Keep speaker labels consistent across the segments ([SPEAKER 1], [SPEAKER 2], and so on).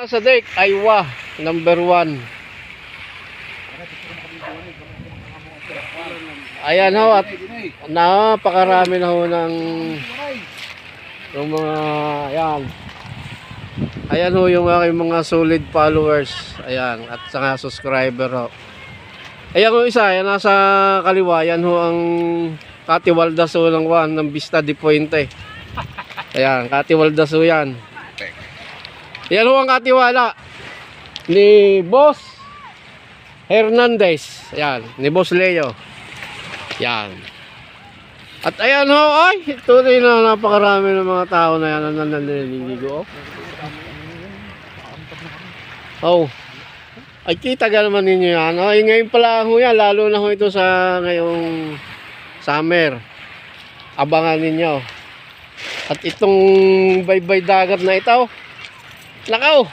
[SPEAKER 1] Sa deck, Aywa, number 1. Ayan ho, at napakarami na ho ng mga, ayan. Ayan ho yung aking mga solid followers. Ayan, at saka subscriber ho. Ayan ho isa, ayan nasa kaliwa. Ayan ho ang Katiwaldas ho ng ng Vista de Puente. Ayan, Katiwaldas ho yan. Ayan ho ang katiwala ni Boss Hernandez. Ayan, ni Boss Leo. Yan. At ayan ho, ay, ito rin na napakarami ng mga tao na yan na naliligo. Oh. Ay, kita ka naman ninyo yan. Ay, ngayon pala ho yan, lalo na ho ito sa ngayong summer. Abangan ninyo. At itong baybay dagat na ito, nakaw,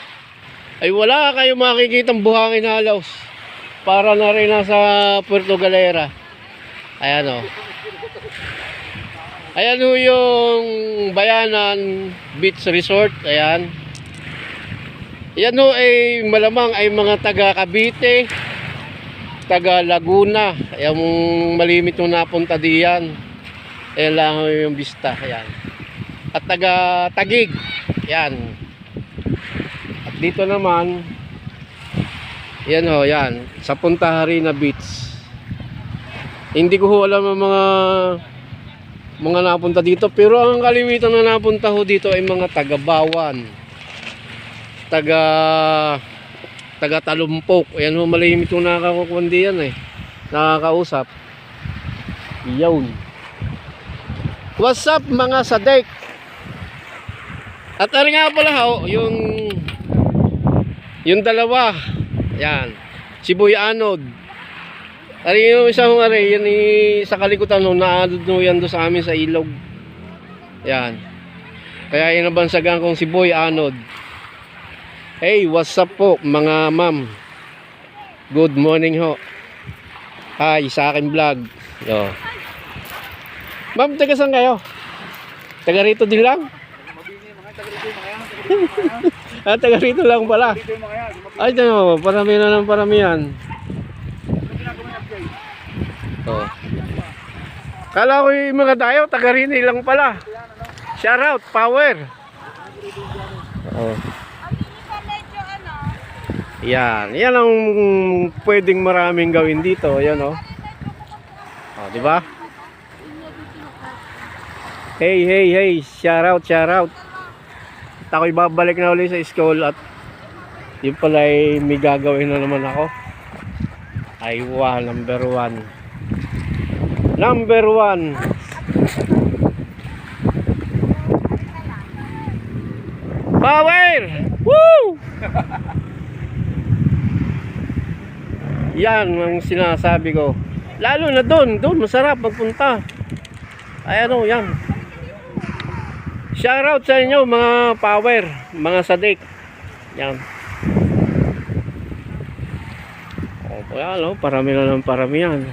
[SPEAKER 1] ay wala kayo makikitang buhangin halos. Para na rin nasa Puerto Galera. Ayan o. Ayan o yung Bayanan Beach Resort. Ayan. Ayan o ay malamang ay mga taga Cavite, taga Laguna. Ayan malimit yung napunta diyan. Ayan lang o yung vista. Ayan. At taga Taguig. Ayan. At dito naman, ayan o, ayan. Sa Punta Harina Beach. Hindi ko alam ang mga napunta dito, pero ang kalimitan na napunta ho dito ay mga taga Bawan, taga Talumpok. Ayan ho, malimit yung nakakakundi yan eh, nakakausap. Yun. What's up mga sadek? At ano nga pala ho, yung dalawa, ayan, si Boy Anod. Ari yung isang ari, yan sa kalikutan no, naadod no yan do sa amin sa ilog. Yan. Kaya inabansagan kong si Boy Anod. Hey, what's up po mga ma'am? Good morning ho. Hi, sa akin vlog. Yo. Ma'am, taga saan kayo? Taga rito din lang? Taga rito lang pala. Ay, no, parami na ng paramihan. Oh. Kala ko yung mga tayo, taga rin lang pala. Shout out, power. Oh. Yan, yan ang pwedeng maraming gawin dito, yan oh. Oh, di ba? Hey, shout out. At ako'y babalik na ulit sa school at yun pala ay may gagawin na naman ako. Aywa, number 1. Number 1. Power! Woo! Yan ang sinasabi ko. Lalo na doon masarap magpunta. Ayan o, yan. Shoutout sa inyo mga power, mga sadik. Yan. O, yan o, parami na ng parami yan.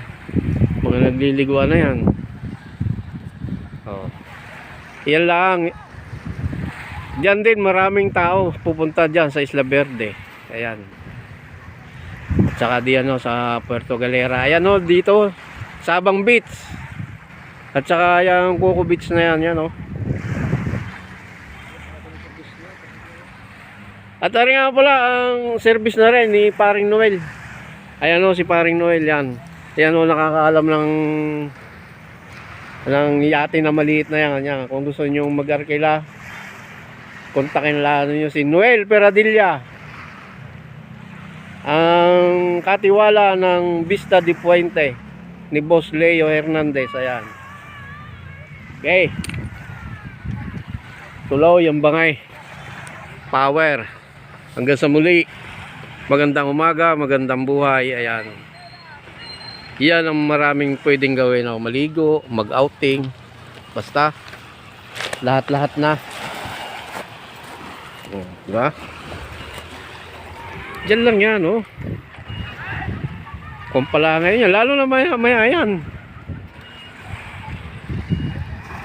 [SPEAKER 1] Mga nagliliguan na yan. Oh. Yan lang. Diyan din maraming tao pupunta diyan sa Isla Verde. Ayan. At saka diyan no, sa Puerto Galera. Ayan no, dito Sabang Beach. At saka yung Coco Beach na yan, yan no. At ari nga pala ang service na rin ni Paring Noel. Ayan no, si Paring Noel yan. Yan o, nakakaalam ng yate na maliit na yan. Yan. Kung gusto nyo mag-arkila, kontakin lang nyo si Noel Peradilla, ang katiwala ng Vista de Puente ni Boss Leo Hernandez. Ayan. Okay. Tuloy ang bangay. Power. Hanggang sa muli. Magandang umaga, magandang buhay. Ayan. Yan ang maraming pwedeng gawin. Maligo, mag-outing, basta lahat-lahat na. Diba? Diyan lang yan, oh. Kung pala ngayon yan, lalo na maya yan.